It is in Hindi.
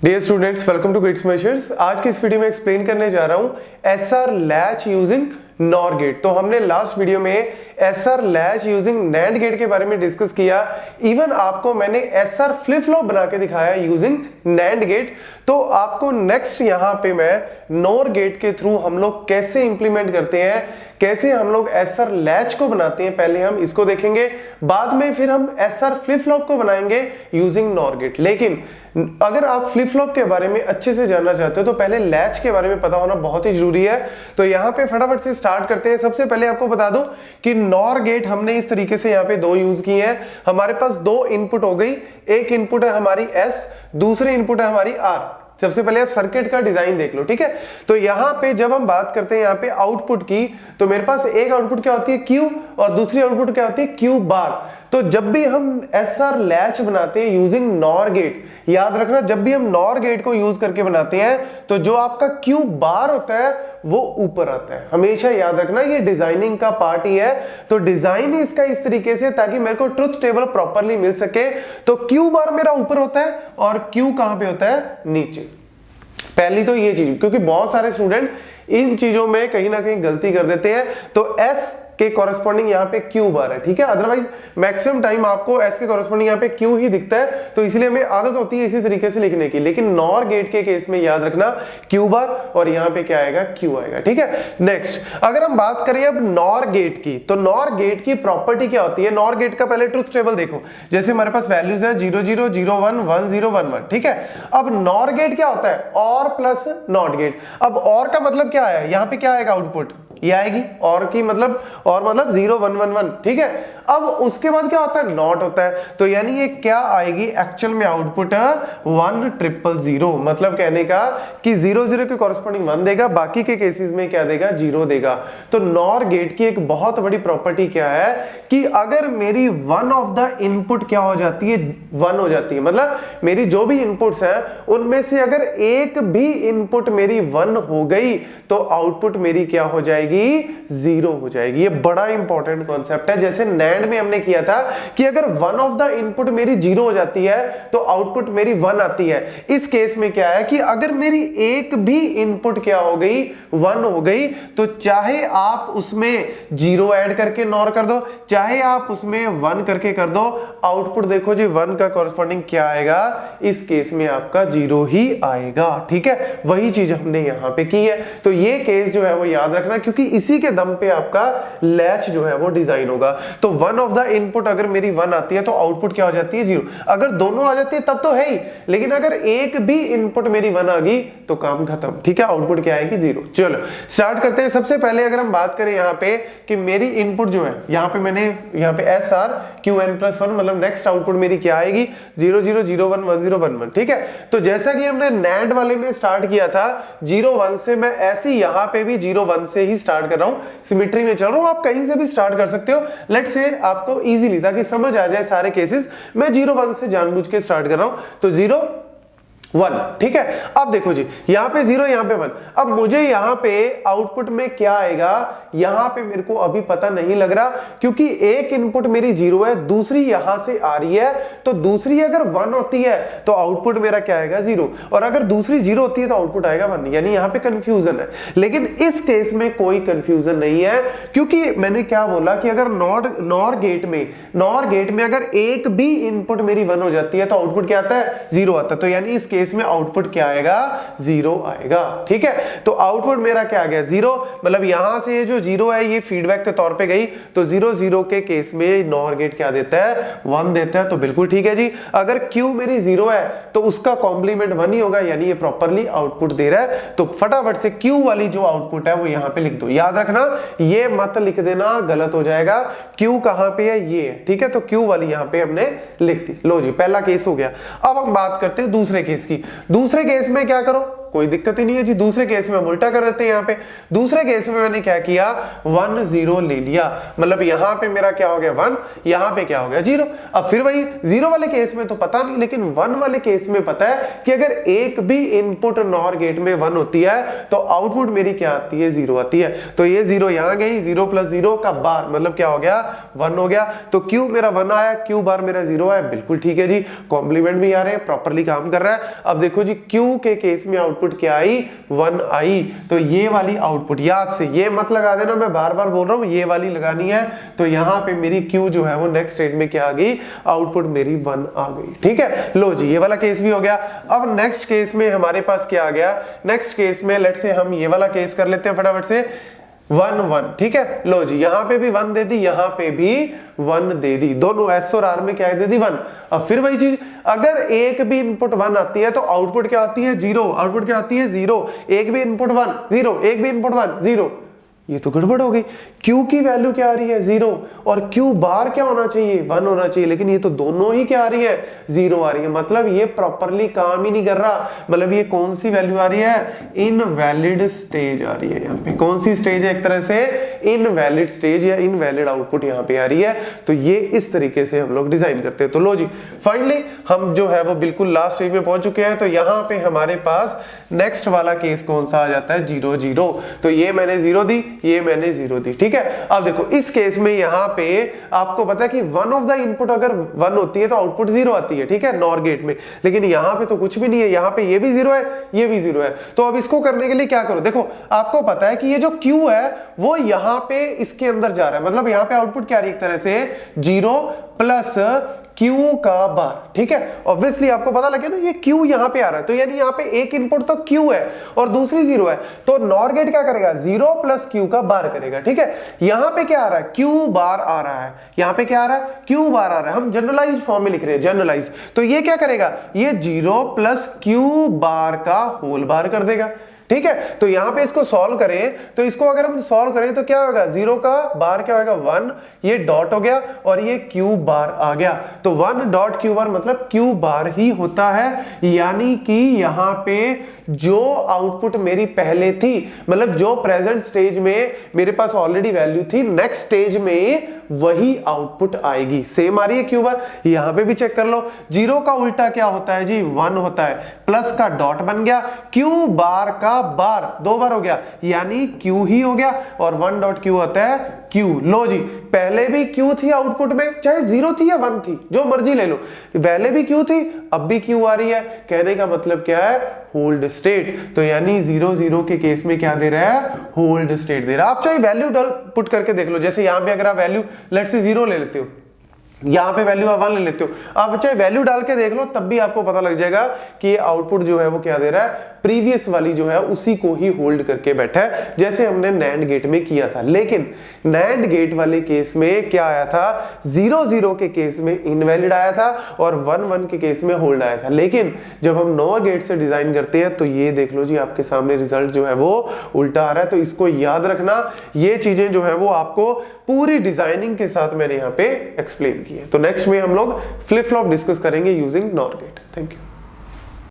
Dear students, welcome to Gits Measures. आज की इस वीडियो में एक्सप्लेन करने जा रहा हूं SR latch using NOR gate. तो हमने लास्ट वीडियो में SR latch using NAND gate के बारे में डिस्कस किया। इवन आपको मैंने एसआर फ्लिप फ्लॉप बना के दिखाया यूजिंग नैंड गेट। तो आपको नेक्स्ट यहां पे मैं नॉर गेट के थ्रू हम लोग कैसे इंप्लीमेंट करते हैं, कैसे हम लोग एसआर लैच को बनाते हैं, पहले हम इसको देखेंगे, बाद में फिर हम एसआर फ्लिप फ्लॉप को बनाएंगे यूजिंग नॉर गेट। लेकिन अगर आप फ्लिप फ्लॉप के बारे में अच्छे से जानना चाहते हो तो पहले लैच के बारे में पता होना बहुत ही जरूरी है। तो यहां पे फटाफट से स्टार्ट करते हैं। सबसे पहले आपको बता दूं कि नॉर गेट हमने इस तरीके से यहां पे दो यूज किए हैं। हमारे पास दो इनपुट हो गई, एक इनपुट है हमारी एस, दूसरी इनपुट है हमारी आर। सबसे पहले आप सर्किट का डिजाइन देख लो, ठीक है। तो यहां पे जब हम बात करते हैं यहां पे आउटपुट की, तो मेरे पास एक आउटपुट क्या होती है क्यू और दूसरी आउटपुट क्या होती है क्यू बार। तो जब भी हम एसआर लैच बनाते हैं यूजिंग नॉर गेट, याद रखना जब भी हम नॉर गेट को यूज करके बनाते हैं तो जो आपका क्यू बार होता है वो ऊपर आता है। हमेशा याद रखना ये डिजाइनिंग का पार्ट ही है। तो डिजाइन इसका इस तरीके से ताकि मेरे को ट्रुथ टेबल प्रॉपरली मिल सके। तो क्यू बार मेरा ऊपर होता है और क्यू कहां पे होता है, नीचे। पहली तो ये चीज, क्योंकि बहुत सारे स्टूडेंट इन चीजों में कहीं ना कहीं गलती कर देते हैं। तो एस के कॉरेस्पॉन्डिंग यहाँ पे क्यू बार है, ठीक है। अदरवाइज मैक्सिमम टाइम आपको एस के कॉरेस्पॉन्डिंग यहाँ पे क्यू ही दिखता है, तो इसलिए हमें आदत होती है इसी तरीके से लिखने की। लेकिन नॉर गेट के केस में याद रखना क्यू बार और यहाँ पे क्या आएगा, क्यू आएगा, ठीक है। नेक्स्ट अगर हम बात करें अब नॉर गेट की, तो नॉर गेट की प्रॉपर्टी क्या होती है। नॉर गेट का पहले ट्रुथ टेबल देखो, जैसे हमारे पास वैल्यूज है 0 0 0 1 1 0 1 1, ठीक है। अब नॉर गेट क्या होता है, और प्लस नॉट गेट। अब और का मतलब क्या है, यहाँ पे क्या आएगा, आउटपुट ये आएगी, और की मतलब और मतलब 0 1 1 1, ठीक है। अब उसके बाद क्या होता है, नॉट होता है। तो यानी ये क्या आएगी, एक्चुअल में आउटपुट 1 0 0, मतलब कहने का कि 0 0 के कॉरेस्पॉन्डिंग 1 देगा, बाकी के केसेस में क्या देगा, 0 देगा। तो नॉर गेट की एक बहुत बड़ी प्रॉपर्टी क्या है कि अगर मेरी वन ऑफ द इनपुट क्या हो जाती है, 1 हो जाती है, मतलब मेरी जो भी इनपुट्स हैं उनमें से अगर एक भी इनपुट मेरी 1 हो गई तो आउटपुट मेरी क्या हो जाएगी, 0 हो जाएगी। ये बड़ा इंपॉर्टेंट कॉन्सेप्ट है। जैसे नैंड में हमने किया था कि अगर वन ऑफ द इनपुट मेरी 0 हो जाती है तो आउटपुट मेरी 1 आती है। इस केस में क्या है कि अगर मेरी एक भी इनपुट क्या हो गई, 1 हो गई, तो चाहे आप उसमें 0 ऐड करके नॉर कर दो, चाहे आप उसमें 1 करके कर दो, आउटपुट देखो जी 1 का कॉरेस्पॉन्डिंग क्या आएगा, इस केस में आपका 0 ही आएगा, ठीक है। वही चीज हमने यहां पे की है। तो ये केस जो है वो याद रखना, क्योंकि इसी के दम पे आपका लैच जो है वो डिजाइन होगा। तो वन ऑफ द इनपुट अगर मेरी 1 आती है तो आउटपुट क्या हो जाती है, 0। अगर दोनों आ जाती है तब तो है ही, लेकिन अगर एक भी इनपुट मेरी 1 आ गई तो काम खत्म, ठीक है। आउटपुट क्या आएगी, 0। चलो स्टार्ट करते हैं। सबसे पहले अगर हम बात करें यहाँ पे कि मेरी इनपुट जो है, यहाँ पे मैंने यहाँ पे S R Q N plus 1, मतलब नेक्स्ट आउटपुट मेरी क्या आएगी, 0 0 0 1 1 0 1 1, ठीक है। तो जैसा कि हमने नैंड वाले में स्टार्ट किया था 0 1 से, मैं ऐसे यहाँ पे भी 0 1 से ही स्टार्ट कर रहा हूं, सिमेट्री में चल रहा हूं। आप कहीं से भी स्टार्ट कर सकते हो, लेट्स से आपको इजीली, ताकि समझ आ जाए सारे केसेस, मैं 0 1 से जानबूझ के स्टार्ट कर रहा हूं। तो 0 1, ठीक है। अब देखो जी, यहां पे 0, यहां पे 1। अब मुझे यहां पे आउटपुट में क्या आएगा, यहां पे मेरे को अभी पता नहीं लग रहा, क्योंकि एक इनपुट मेरी 0 है, दूसरी यहां से आ रही है। तो दूसरी अगर 1 होती है तो आउटपुट मेरा क्या आएगा, 0, और अगर दूसरी 0 होती है तो आउटपुट आएगा 1, यानी यहां पे कंफ्यूजन है। लेकिन इस केस में कोई कंफ्यूजन नहीं है, क्योंकि मैंने क्या बोला कि अगर नॉर गेट में अगर एक भी इनपुट मेरी 1 हो जाती है तो आउटपुट क्या आता है, 0 आता है। तो यानी इस केस में आउटपुट क्या आएगा, 0 आएगा, ठीक है। तो आउटपुट मेरा क्या आ गया, 0, मतलब यहां से ये जो 0 है ये फीडबैक के तौर पे गई। तो 0 0 के केस में नॉर गेट क्या देता है, 1 देता है। तो बिल्कुल ठीक है जी। अगर Q मेरी 0 है तो उसका कॉम्प्लीमेंट 1 ही होगा, यानी ये प्रॉपर्ली आउटपुट दे रहा है। तो फटाफट से Q वाली जो आउटपुट है वो यहां पे लिख दो। याद रखना ये मत लिख देना, गलत हो जाएगा। Q कहां पे है, ये है, ठीक है। तो Q वाली यहां पे हमने लिख दी। लो जी, पहला केस हो गया। अब हम बात करते हैं दूसरे केस की। दूसरे केस में क्या करो, कोई दिक्कत ही नहीं है जी। दूसरे केस में हम उल्टा कर देते हैं। यहाँ पे दूसरे केस में मैंने क्या किया, 1 0 ले लिया, मतलब यहाँ पे मेरा क्या हो गया 1, यहाँ पे क्या हो गया 0। अब फिर वही 0 वाले केस में तो पता नहीं, लेकिन 1 वाले केस में पता है कि अगर एक भी इनपुट नॉर गेट में 1 होती है तो आउटपुट मेरी क्या आती है, 0 आती है। तो ये 0 यहाँ गई, 0 + 0 का बार मतलब क्या हो गया 1 हो गया। तो Q मेरा 1 आया, Q बार मेरा 0 आया, बिल्कुल ठीक है जी। कॉम्प्लीमेंट भी आ रहे हैं, प्रॉपर्ली काम कर रहा है। अब देखो जी Q के केस में आउटपुट क्या आई, 1 आई। तो ये वाली आउटपुट याद से ये मत लगा देना, मैं बार बार बोल रहा हूं, ये वाली लगानी है। तो यहां पे मेरी Q जो है वो नेक्स्ट स्टेट में क्या आ गई, आउटपुट मेरी 1 आ गई। ठीक है, लो जी ये वाला केस भी हो गया। अब नेक्स्ट केस में हमारे पास क्या आ गया, नेक्स्ट केस में लेट्स से हम ये वाला केस कर लेते हैं फटाफट से, 1 1। ठीक है, लो जी यहाँ पे भी 1 दे दी, यहाँ पे भी 1 दे दी, दोनों S और R में क्या दे दी 1। अब फिर वही चीज, अगर एक भी इनपुट 1 आती है तो आउटपुट क्या आती है 0, आउटपुट क्या आती है 0। एक भी इनपुट 1 0, एक भी इनपुट 1 0, ये तो गड़बड़ हो गई। Q की वैल्यू क्या आ रही है 0 और Q बार क्या होना चाहिए 1 होना चाहिए, लेकिन ये तो दोनों ही क्या आ रही है 0 आ रही है। मतलब ये प्रॉपरली काम ही नहीं कर रहा। मतलब ये कौन सी वैल्यू आ रही है, इनवैलिड स्टेज आ रही है। यहाँ पे कौन सी स्टेज है, एक तरह से इनवैलिड स्टेज या इनवैलिड आउटपुट यहाँ पे आ रही है। तो ये इस तरीके से हम लोग डिजाइन करते हैं। तो लो जी फाइनली हम जो है वो बिल्कुल लास्ट स्टेज में पहुंच चुके हैं। तो यहाँ पे हमारे पास नेक्स्ट वाला केस कौन सा आ जाता है 0 0। तो ये मैंने 0 दी, ये मैंने 0 दी। ठीक है, अब देखो इस केस में यहाँ पे आपको पता है कि वन ऑफ द इनपुट अगर 1 होती है तो आउटपुट 0 आती है। ठीक है, नॉर गेट में, लेकिन यहाँ पे तो कुछ भी नहीं है, यहाँ पे ये भी 0 है, ये भी 0 है। तो अब इसको करने के लिए क्या करो, देखो आपको पता है कि ये जो Q है वो यहाँ पे इसके अंदर जा रहा है, मतलब यहाँ पे आउटपुट क्या रही है एक तरह से 0 + Q का बार। ठीक है, ऑब्वियसली आपको पता लगे ना ये Q यहाँ पे आ रहा है, तो यानी यहाँ पे एक इनपुट तो Q है और दूसरी 0 है। तो नॉर गेट क्या करेगा 0 + Q का बार करेगा। ठीक है, यहाँ पे क्या आ रहा है Q बार आ रहा है, यहाँ पे क्या आ रहा है Q बार आ रहा है। हम जनरलाइज्ड फॉर्म में लिख रहे हैं, जनरलाइज। तो ये क्या करेगा, ये 0 + Q बार का होल बार कर देगा। ठीक है, तो यहां पे इसको सॉल्व करें, तो इसको अगर हम सॉल्व करें तो क्या होगा, 0 का बार क्या होगा 1, ये डॉट हो गया और ये Q बार आ गया। तो 1 डॉट Q बार मतलब Q बार ही होता है। यानी कि यहां पे जो आउटपुट मेरी पहले थी, मतलब जो प्रेजेंट स्टेज में मेरे पास ऑलरेडी वैल्यू थी, नेक्स्ट स्टेज में वही आउटपुट आएगी। सेम आ रही है Q बार, यहां पे भी चेक कर लो। 0 का उल्टा क्या होता है जी 1 होता है, प्लस का डॉट बन गया, Q बार का बार 2 बार हो गया यानी Q ही हो गया, और 1 डॉट Q होता है Q। लो जी पहले भी Q थी आउटपुट में, चाहे 0 थी या 1 थी, जो मर्जी ले लो, पहले भी Q थी अब भी Q आ रही है। कहने का मतलब क्या है, होल्ड स्टेट। तो यानी 0 0 के केस में क्या दे रहा है, होल्ड स्टेट दे रहा है। आप चाहे वैल्यू पुट करके देख लो, जैसे यहां पे अगर आप वैल्यू लेट्स से 0 ले लेते हो, यहाँ पे वैल्यू आप 1 ले लेते हो, आप चाहे वैल्यू डाल के देख लो तब भी आपको पता लग जाएगा कि ये आउटपुट जो है वो क्या दे रहा है, प्रीवियस वाली जो है उसी को ही होल्ड करके बैठा है, जैसे हमने नैंड गेट में किया था। लेकिन नैंड गेट वाले केस में क्या आया था, 0 0 के केस में इनवैलिड आया था और 1 1 के केस में होल्ड आया था। लेकिन जब हम नॉर गेट से डिजाइन करते हैं तो ये देख लो जी आपके सामने रिजल्ट जो है वो उल्टा आ रहा है। तो इसको याद रखना, ये चीजें जो है वो आपको पूरी डिजाइनिंग के साथ मैंने यहाँ पे एक्सप्लेन की है। तो नेक्स्ट में हम लोग फ्लिप फ्लॉप डिस्कस करेंगे using NOR gate. Thank you.